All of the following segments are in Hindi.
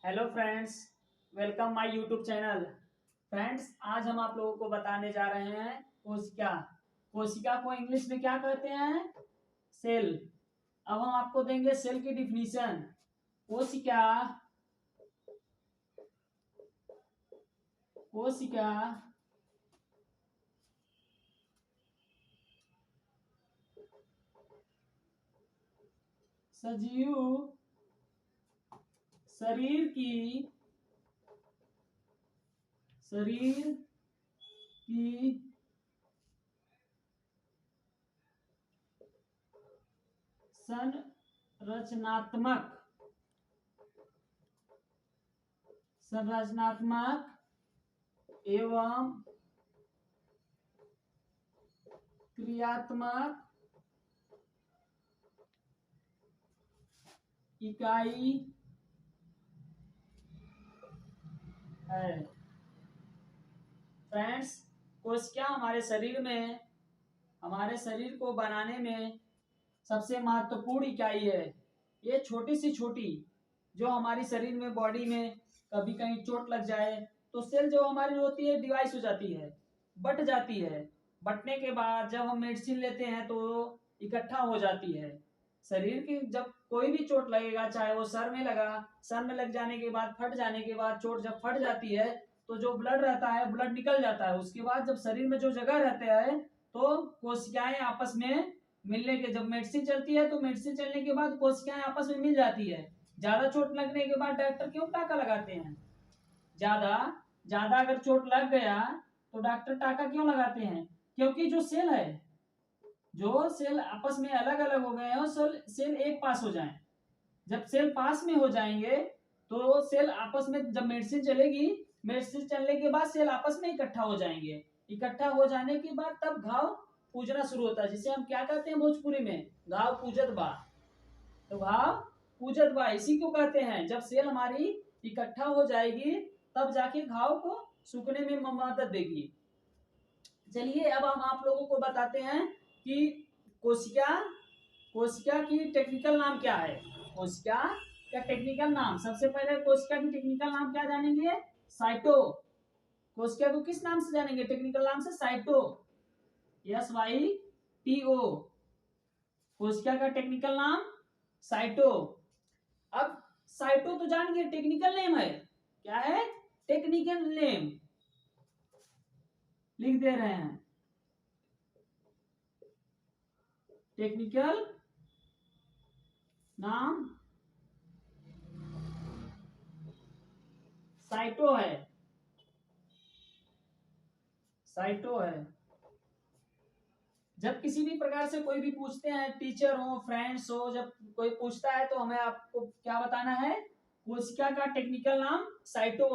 Hello friends, welcome my YouTube channel. Friends, आज हम आप लोगों को बताने जा रहे हैं कोशिका। कोशिका को इंग्लिश में क्या कहते हैं? सेल। अब हम आपको देंगे सेल की डिफिनीशन। कोशिका कोशिका सजीव शरीर की शरीर की संरचनात्मक एवं क्रियात्मक इकाई है। फ्रेंड्स, कोशिका हमारे शरीर को बनाने में सबसे महत्वपूर्ण इकाई है। ये छोटी सी छोटी जो हमारी शरीर में बॉडी में कभी कहीं चोट लग जाए तो सेल जो हमारी होती है डिवाइस हो जाती है, बट जाती है। बटने के बाद जब हम मेडिसिन लेते हैं तो इकट्ठा हो जाती है। शरीर की जब कोई भी चोट लगेगा, चाहे वो सर में लगा, सर में लग जाने के बाद फट जाने के बाद चोट जब फट जाती है तो जो ब्लड रहता है ब्लड निकल जाता है। उसके बाद जब शरीर में जो जगह रहता है तो कोशिकाएं आपस में मिलने के, जब मेडिसिन चलती है तो मेडिसिन चलने के बाद कोशिकाएं आपस में मिल जाती है। ज्यादा चोट लगने के बाद डॉक्टर क्यों टाका लगाते हैं? ज्यादा ज्यादा अगर चोट लग गया तो डॉक्टर टाका क्यों लगाते हैं? क्योंकि जो सेल आपस में अलग अलग हो गए हैं सेल एक पास हो जाएं। जब सेल पास में हो जाएंगे तो सेल आपस में, जब मेडिसिन चलेगी, मेडिसिन चलने के बाद सेल आपस में इकट्ठा हो जाएंगे। इकट्ठा हो जाने के बाद तब घाव पूजना शुरू होता है, जिसे हम क्या कहते हैं भोजपुरी में? घाव पूजत बा। तो घाव पूजत बा इसी को कहते हैं। जब सेल हमारी इकट्ठा हो जाएगी तब जाके घाव को सूखने में मदद देगी। चलिए अब हम आप लोगों को बताते हैं कि कोशिका कोशिका की टेक्निकल नाम क्या है। कोशिका का टेक्निकल नाम, सबसे पहले कोशिका की टेक्निकल नाम क्या जानेंगे? साइटो। कोशिका को किस नाम से जानेंगे? टेक्निकल नाम से साइटो, SYTO। कोशिका का टेक्निकल नाम साइटो। अब साइटो तो जान गए, टेक्निकल नेम है। क्या है? टेक्निकल नेम लिख दे रहे हैं। टेक्निकल नाम साइटो है। साइटो है। जब किसी भी प्रकार से कोई भी पूछते हैं, टीचर हो, फ्रेंड्स हो, जब कोई पूछता है तो हमें आपको क्या बताना है? कोशिका का टेक्निकल नाम साइटो।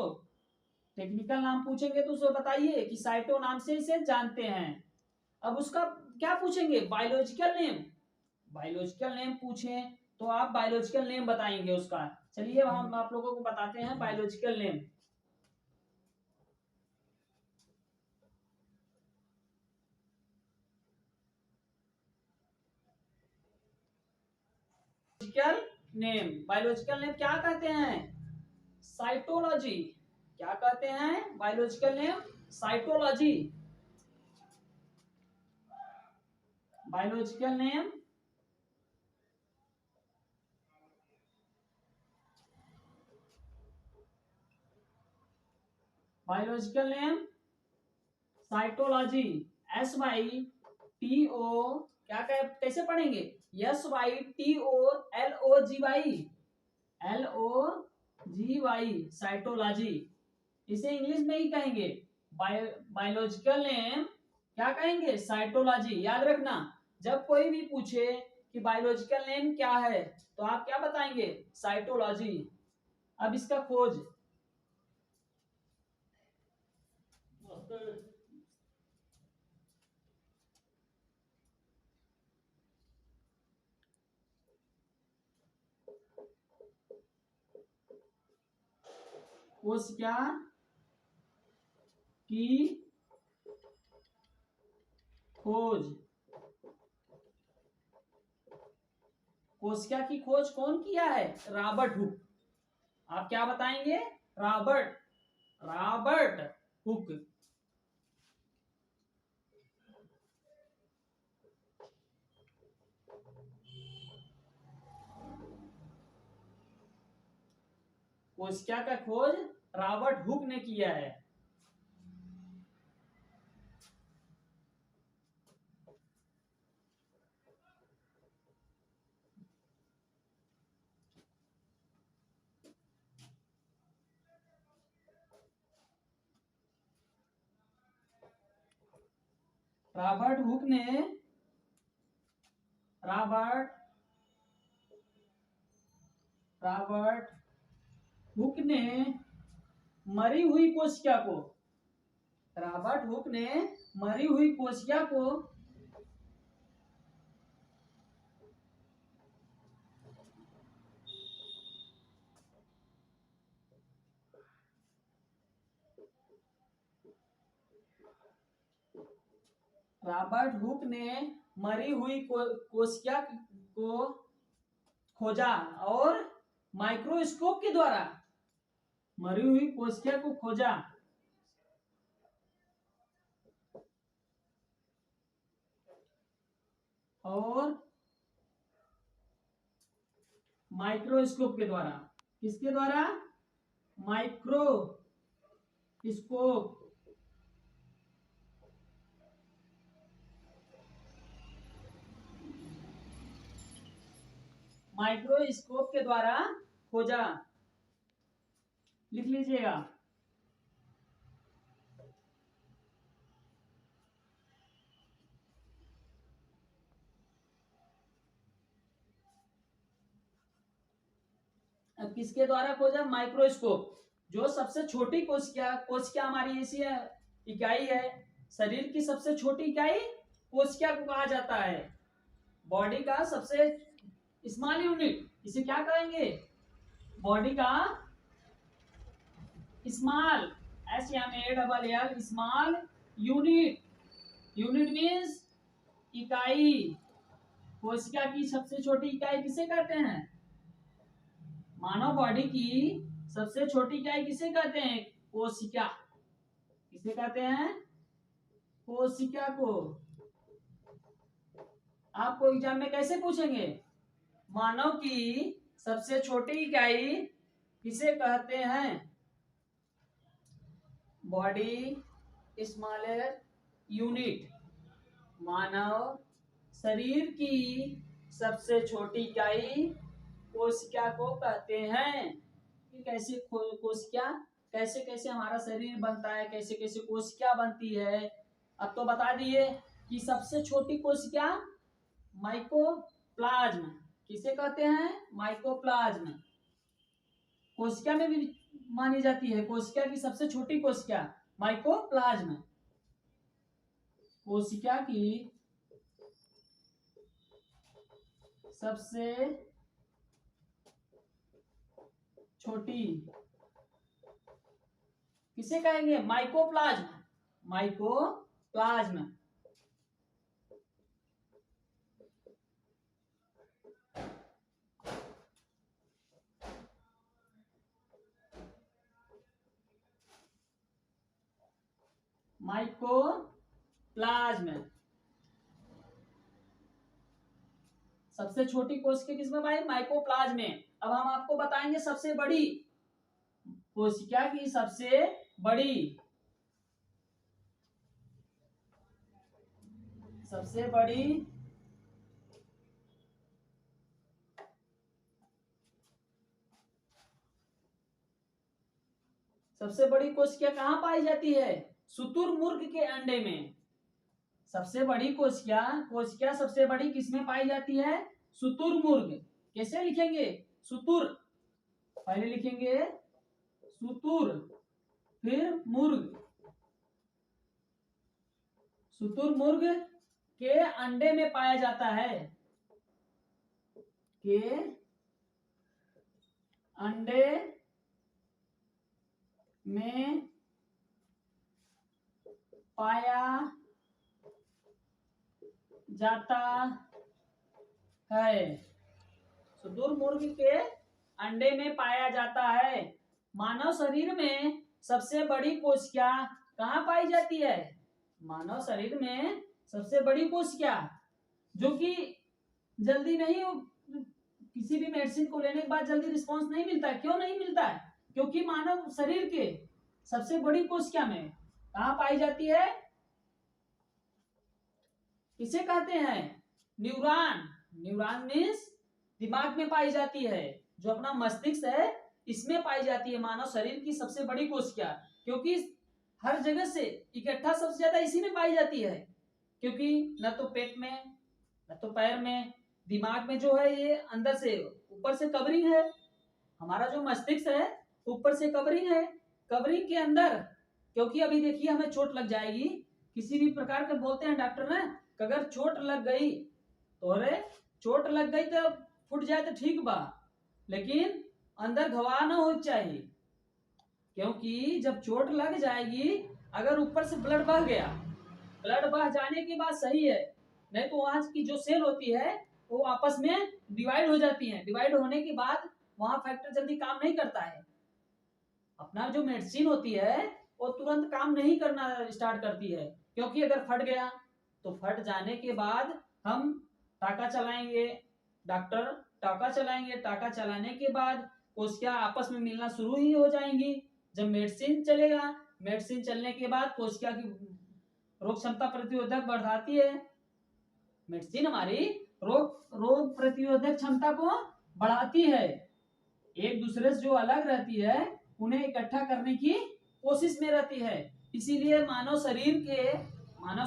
टेक्निकल नाम पूछेंगे तो उसे बताइए कि साइटो नाम से इसे जानते हैं। अब उसका क्या पूछेंगे? Biological name. बायोलॉजिकल नेम पूछे तो आप बायोलॉजिकल नेम बताएंगे उसका। चलिए हम आप लोगों को बताते हैं बायोलॉजिकल नेम। बायोलॉजिकल नेम क्या कहते हैं? साइटोलॉजी। क्या कहते हैं? Biological name cytology. Biological name biological name cytology. SYTO। क्या कैसे पढ़ेंगे? SYTOLOGY cytology. इसे इंग्लिश में ही कहेंगे बायोलॉजिकल नेम। क्या कहेंगे? साइटोलॉजी। याद रखना, जब कोई भी पूछे कि बायोलॉजिकल नेम क्या है तो आप क्या बताएंगे? साइटोलॉजी। अब इसका खोज। कोशिका की खोज। कोशिका की खोज कौन किया है? Robert Hooke. आप क्या बताएंगे? Robert, Robert Hooke. कोशिका का खोज रॉबर्ट हुक ने किया है। रॉबर्ट हुक ने रॉबर्ट रॉबर्ट हुक ने मरी हुई कोशिका को रॉबर्ट हुक ने मरी हुई कोशिका को रॉबर्ट हुक ने मरी हुई कोशिका को खोजा और माइक्रोस्कोप के द्वारा मरी हुई कोशिका को खोजा और माइक्रोस्कोप के द्वारा, किसके द्वारा? माइक्रोस्कोप माइक्रोस्कोप के द्वारा खोजा। लिख लीजिएगा। अब किसके द्वारा खोजा? माइक्रोस्कोप। जो सबसे छोटी कोशिका हमारी ऐसी इकाई है, शरीर की सबसे छोटी इकाई कोशिका को कहा जाता है। बॉडी का सबसे स्मॉल यूनिट, इसे क्या कहेंगे? बॉडी का small, SMALL, small unit. Unit means इकाई। कोशिका की सबसे छोटी इकाई किसे कहते हैं? मानव बॉडी की सबसे छोटी इकाई किसे कहते हैं? कोशिका। किसे कहते हैं? कोशिका को। आपको एग्जाम में कैसे पूछेंगे? मानव की सबसे छोटी इकाई किसे कहते हैं? Body smaller unit. मानव शरीर की सबसे छोटी इकाई कोशिका को कहते हैं। कि कैसे कोशिका, कैसे कैसे हमारा शरीर बनता है, कैसे कैसे कोशिका बनती है। अब तो बता दिए कि सबसे छोटी कोशिका माइकोप्लाज्म। किसे कहते हैं? माइकोप्लाज्म। कोशिका में भी मानी जाती है। कोशिका की सबसे छोटी कोशिका माइकोप्लाज्म। कोशिका की सबसे छोटी किसे कहेंगे? माइकोप्लाज्म। माइकोप्लाज्म। माइकोप्लाज्म। सबसे छोटी कोशिका किसमें पाई? माइकोप्लाज्म में। अब हम आपको बताएंगे सबसे बड़ी कोशिका की सबसे बड़ी सबसे बड़ी कोशिका कहाँ पाई जाती है? शुतुरमुर्ग के अंडे में। सबसे बड़ी कोशिका सबसे बड़ी किसमें पाई जाती है? शुतुरमुर्ग। कैसे लिखेंगे? शुतुर, पहले लिखेंगे शुतुर, फिर मुर्ग। शुतुरमुर्ग के अंडे में पाया जाता है। के अंडे में पाया जाता है। शुतुरमुर्ग के अंडे में पाया जाता है। मानव शरीर में सबसे बड़ी कोशिका कहाँ पाई जाती है? मानव शरीर में सबसे बड़ी कोशिका जो कि जल्दी नहीं, किसी भी मेडिसिन को लेने के बाद जल्दी रिस्पांस नहीं मिलता है। क्यों नहीं मिलता है? क्योंकि मानव शरीर के सबसे बड़ी कोशिका में कहाँ पाई जाती है? किसे कहते हैं? न्यूरॉन। न्यूरॉन मीन्स दिमाग में पाई जाती है, जो अपना मस्तिष्क है इसमें पाई जाती है मानव शरीर की सबसे बड़ी कोशिका। क्योंकि हर जगह से इकट्ठा सबसे ज्यादा इसी में पाई जाती है, क्योंकि न तो पेट में न तो पैर में, दिमाग में जो है ये अंदर से ऊपर से कवरिंग है। हमारा जो मस्तिष्क है ऊपर से कवरिंग है, कवरिंग के अंदर, क्योंकि अभी देखिए हमें चोट लग जाएगी किसी भी प्रकार के, बोलते हैं डॉक्टर ने अगर चोट लग गई तो, अरे चोट लग गई तो फूट जाए तो ठीक बा, लेकिन अंदर घाव ना हो चाहिए। क्योंकि जब चोट लग जाएगी, अगर ऊपर से ब्लड बह गया, ब्लड बह जाने के बाद सही है, नहीं तो वहां की जो सेल होती है वो आपस में डिवाइड हो जाती है। डिवाइड होने के बाद वहां फैक्टर जल्दी काम नहीं करता है। अपना जो मेडिसिन होती है वो तुरंत काम नहीं करना स्टार्ट करती है, क्योंकि अगर फट गया तो फट जाने के बाद हम टाका चलाएंगे, डॉक्टर टाका चलाएंगे, टाका चलाने के बाद कोशिका आपस में मिलना शुरू ही हो जाएंगी। जब मेडिसिन चलेगा, मेडिसिन चलने के बाद कोशिका की रोग क्षमता प्रतिरोधक बढ़ाती है। मेडिसिन हमारी रोग प्रतिरोधक क्षमता को बढ़ाती है। एक दूसरे से जो अलग रहती है उन्हें इकट्ठा करने की कोशिश में रहती है। इसीलिए मानव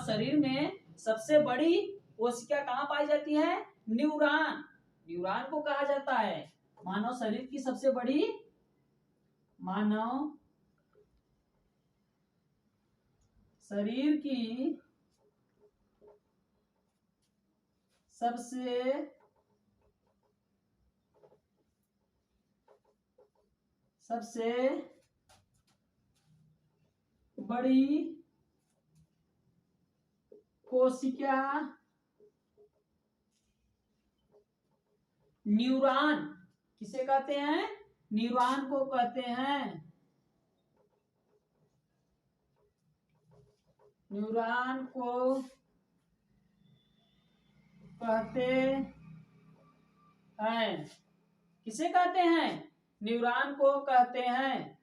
शरीर में सबसे बड़ी कोशिका कहाँ पाई जाती है? न्यूरॉन। न्यूरॉन को कहा जाता है मानव शरीर की सबसे बड़ी, मानव शरीर की सबसे बड़ी कोशिका न्यूरॉन। किसे कहते हैं? न्यूरॉन को कहते हैं। न्यूरॉन को कहते हैं। किसे कहते हैं? न्यूरॉन को कहते हैं।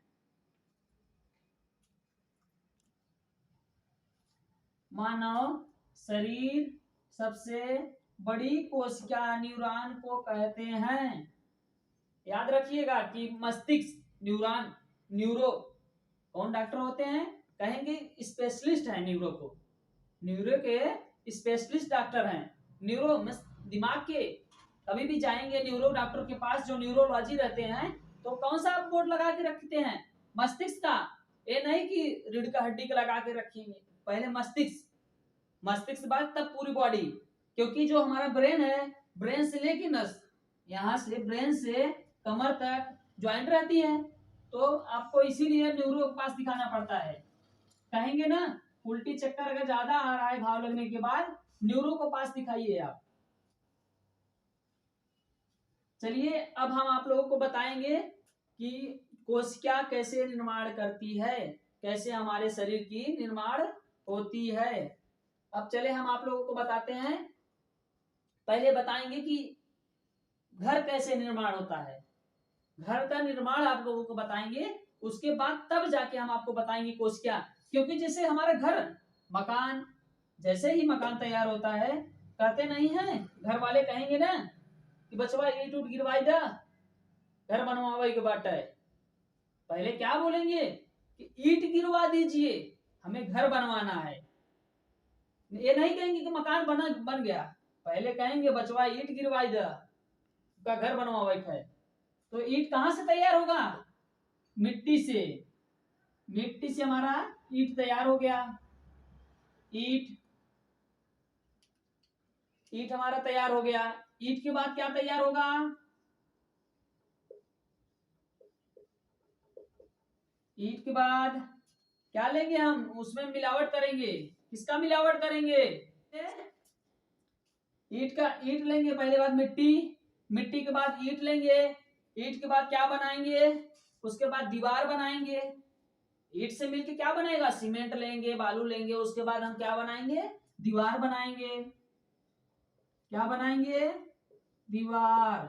मानव शरीर सबसे बड़ी कोशिका न्यूरॉन को कहते हैं। याद रखिएगा कि मस्तिष्क, न्यूरॉन, न्यूरो कौन डॉक्टर होते हैं? कहेंगे स्पेशलिस्ट है न्यूरो को, न्यूरो के स्पेशलिस्ट डॉक्टर हैं। न्यूरो दिमाग के, कभी भी जाएंगे न्यूरो डॉक्टर के पास जो न्यूरोलॉजी रहते हैं, तो कौन सा बोर्ड लगा के रखते हैं? मस्तिष्क का। ये नहीं कि रीढ़ का हड्डी का लगा के रखेंगे, पहले मस्तिष्क बाद तब पूरी बॉडी। क्योंकि जो हमारा ब्रेन है, ब्रेन से लेके नस, यहाँ से ब्रेन से कमर तक ज्वाइंट रहती है, तो आपको इसीलिए न्यूरो के पास दिखाना पड़ता है। कहेंगे ना उल्टी चक्कर अगर ज्यादा आ रहा है घाव लगने के बाद, न्यूरो को पास दिखाइए आप। चलिए अब हम आप लोगों को बताएंगे कि कोशिका कैसे निर्माण करती है, कैसे हमारे शरीर की निर्माण होती है। अब चले हम आप लोगों को बताते हैं। पहले बताएंगे कि घर कैसे निर्माण होता है, घर का निर्माण आप लोगों को बताएंगे, उसके बाद तब जाके हम आपको बताएंगे कोशिका। क्योंकि जैसे हमारा घर, मकान, जैसे ही मकान तैयार होता है, कहते नहीं है घर वाले कहेंगे ना कि बचवा ईंट उठ गिरवाई दा, घर बनवावे के बाट है, पहले क्या बोलेंगे कि ईंट गिरवा दीजिए, हमें घर बनवाना है। ये नहीं कहेंगे कि मकान बन गया, पहले कहेंगे बचवा ईंट गिरवाई दा, का घर बनवावे है। तो ईंट कहाँ से तैयार होगा? मिट्टी से। मिट्टी से हमारा ईंट तैयार हो गया। ईंट हमारा तैयार हो गया। ईंट के बाद क्या तैयार होगा? ईंट के बाद क्या लेंगे हम? उसमें मिलावट करेंगे। किसका मिलावट करेंगे? ईंट लेंगे, पहले बाद मिट्टी के बाद ईंट लेंगे, ईंट के बाद क्या बनाएंगे, उसके बाद दीवार बनाएंगे। ईंट से मिलके क्या बनेगा, सीमेंट लेंगे, बालू लेंगे, उसके बाद हम क्या बनाएंगे, दीवार बनाएंगे। क्या बनाएंगे, दीवार।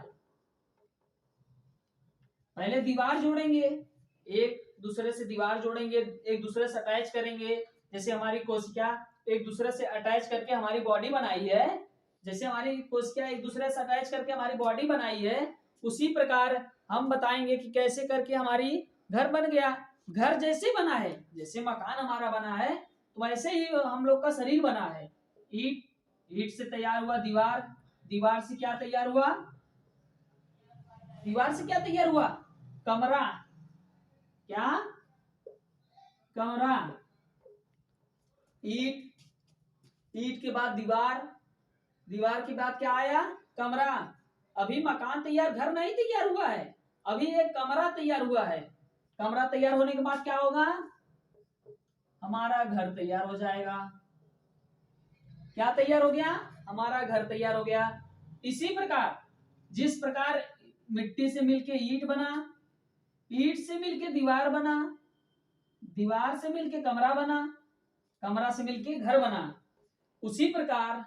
पहले दीवार जोड़ेंगे, एक दूसरे से दीवार जोड़ेंगे, एक दूसरे से अटैच करेंगे। जैसे हमारी कोशिका एक दूसरे से अटैच करके हमारी बॉडी बनाई है, जैसे हमारी कोशिका एक दूसरे से अटैच करके हमारी बॉडी बनाई है, उसी प्रकार हम बताएंगे कि कैसे करके हमारी घर बन गया। घर जैसे बना है, जैसे मकान हमारा बना है, तो वैसे ही हम लोग का शरीर बना है। ईट, ईट से तैयार हुआ दीवार, दीवार से क्या तैयार हुआ, दीवार से क्या तैयार हुआ, कमरा। क्या, कमरा। ईट, ईट के बाद दीवार, दीवार के बाद क्या आया, कमरा। अभी मकान तैयार, घर नहीं तैयार हुआ है, अभी एक कमरा तैयार हुआ है। कमरा तैयार होने के बाद क्या होगा, हमारा घर तैयार हो जाएगा। क्या तैयार हो गया, हमारा घर तैयार हो गया। इसी प्रकार जिस प्रकार मिट्टी से मिलके ईंट बना, ईंट से मिलके दीवार बना, दीवार से मिलके कमरा बना, कमरा से मिलके घर बना, उसी प्रकार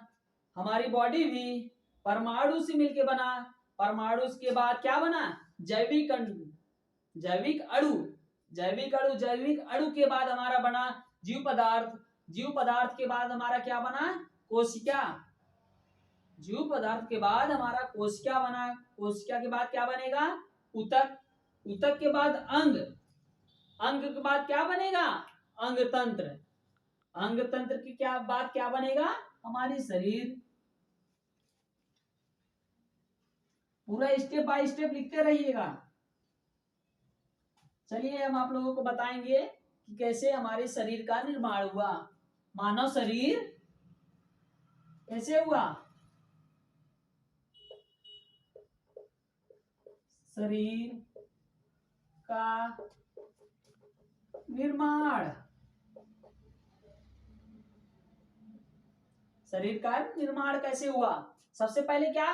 हमारी बॉडी भी परमाणु से मिलके बना। परमाणु के बाद क्या बना, जैविक अणु, जैविक अणु, जैविक अणु, जैविक अणु के बाद हमारा बना जीव पदार्थ, जीव पदार्थ के बाद हमारा क्या बना, कोशिका। जीव पदार्थ के बाद हमारा कोशिका बना, कोशिका के बाद क्या बनेगा, ऊतक, ऊतक के बाद अंग, अंग के बाद क्या बनेगा, अंग तंत्र, अंग तंत्र के क्या बाद क्या बनेगा, हमारी शरीर। पूरा स्टेप बाय स्टेप लिखते रहिएगा। चलिए हम आप लोगों को बताएंगे कि कैसे हमारे शरीर का निर्माण हुआ। मानव शरीर कैसे हुआ, शरीर का निर्माण, शरीर का निर्माण कैसे हुआ। सबसे पहले क्या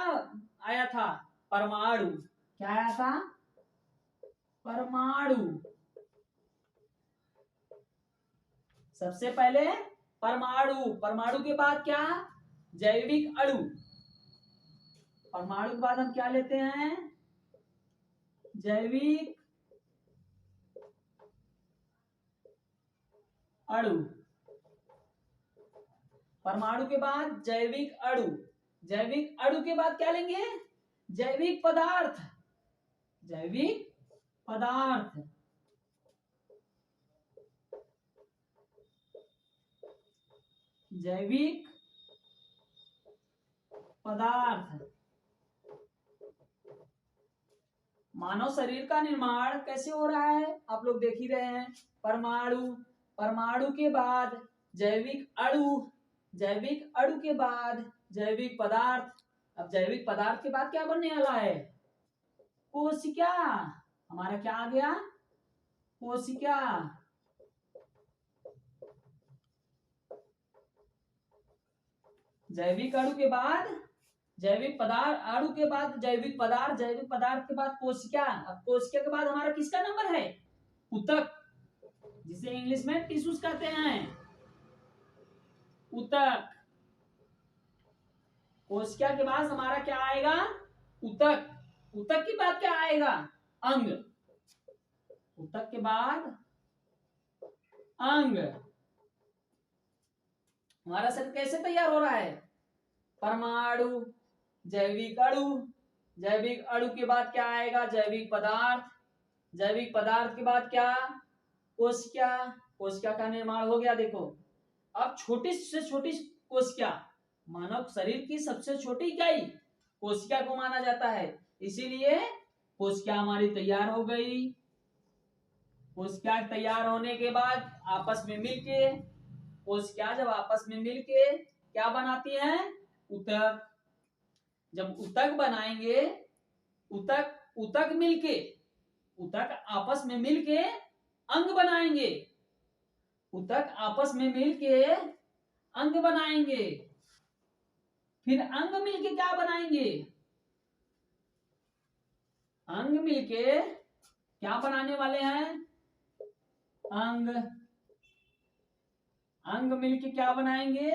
आया था, परमाणु। क्या आया था, परमाणु। सबसे पहले परमाणु, परमाणु के बाद क्या, जैविक अणु। परमाणु के बाद हम क्या लेते हैं, जैविक अणु। परमाणु के बाद जैविक अणु, जैविक अणु के बाद क्या लेंगे, जैविक पदार्थ, जैविक पदार्थ। जैविक पदार्थ। मानव शरीर का निर्माण कैसे हो रहा है, आप लोग देख ही रहे हैं। परमाणु, परमाणु के बाद जैविक अणु, जैविक अणु के बाद जैविक पदार्थ। अब जैविक पदार्थ के बाद क्या बनने वाला है, कोशिका। हमारा क्या आ गया, कोशिका। जैविक अणु के बाद जैविक पदार्थ, अणु के बाद जैविक पदार्थ, जैविक पदार्थ के बाद कोशिका। अब कोशिका के बाद हमारा किसका नंबर है, ऊतक, जिसे इंग्लिश में टिश्यूज कहते हैं, ऊतक। कोशिका के बाद हमारा क्या आएगा, ऊतक। ऊतक के बाद क्या आएगा, अंग। ऊतक के बाद अंग। हमारा शरीर कैसे तैयार हो रहा है, परमाणु, जैविक अणु, जैविक अणु के बाद क्या आएगा, जैविक पदार्थ, जैविक पदार्थ के बाद क्या, कोशिका। कोशिका का निर्माण हो गया। देखो अब छोटी से छोटी कोशिका, मानव शरीर की सबसे छोटी इकाई कोशिका को माना जाता है, इसीलिए कोशिका हमारी तैयार हो गई। कोशिका तैयार होने के बाद आपस में मिलके, कोशिका जब आपस में मिलके क्या बनाती हैं, ऊतक। जब ऊतक बनाएंगे, ऊतक, ऊतक मिलके, ऊतक आपस में मिलके अंग बनाएंगे, ऊतक आपस में मिलके अंग बनाएंगे, फिर अंग मिलके क्या बनाएंगे, अंग मिलके क्या बनाने वाले हैं? अंग। अंग मिलके क्या बनाएंगे?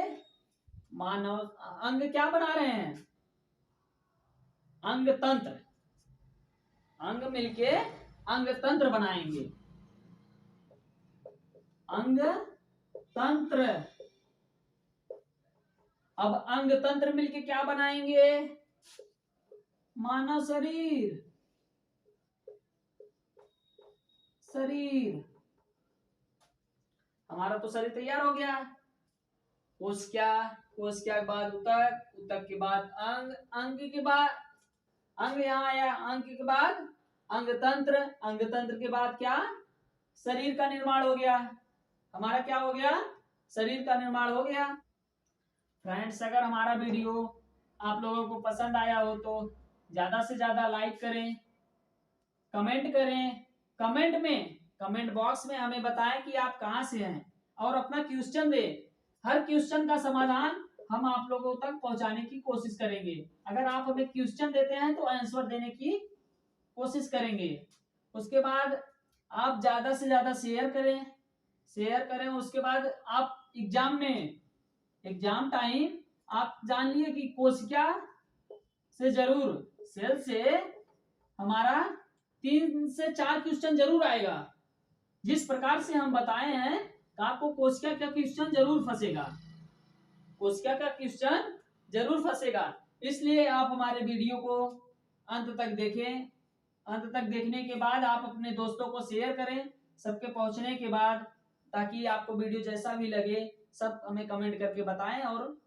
मानव। अंग क्या बना रहे हैं? अंग तंत्र। अंग मिलके अंग तंत्र बनाएंगे। अंग तंत्र। अब अंग तंत्र मिलके क्या बनाएंगे? मानव शरीर। शरीर। हमारा तो शरीर तैयार हो गया। कोशिका, कोशिका के बाद ऊतक, ऊतक के बाद अंग, अंग के बाद अंग यहाँ आया, अंग के बाद अंग तंत्र, अंग तंत्र के बाद क्या? शरीर का निर्माण हो गया। हमारा क्या हो गया? शरीर का निर्माण हो गया। फ्रेंड्स, अगर हमारा वीडियो आप लोगों को पसंद आया हो तो ज्यादा से ज्यादा लाइक करें, कमेंट करें, कमेंट बॉक्स में हमें बताएं कि आप कहां से हैं और अपना क्वेश्चन दें। हर क्वेश्चन का समाधान हम आप लोगों तक पहुंचाने की कोशिश करेंगे। अगर आप हमें क्वेश्चन देते हैं तो आंसर देने की कोशिश करेंगे। उसके बाद आप ज्यादा से ज्यादा शेयर करें। उसके बाद आप एग्जाम टाइम आप जान लिए कि कोशिका से जरूर, सेल से हमारा 3 से 4 क्वेश्चन जरूर आएगा। जिस प्रकार से हम बताए हैं आपको कोशिका का क्वेश्चन जरूर फंसेगा। कोशिका का क्वेश्चन जरूर फंसेगा। इसलिए आप हमारे वीडियो को अंत तक देखें। अंत तक देखने के बाद आप अपने दोस्तों को शेयर करें, सबके पहुंचने के बाद, ताकि आपको वीडियो जैसा भी लगे सब हमें कमेंट करके बताएं और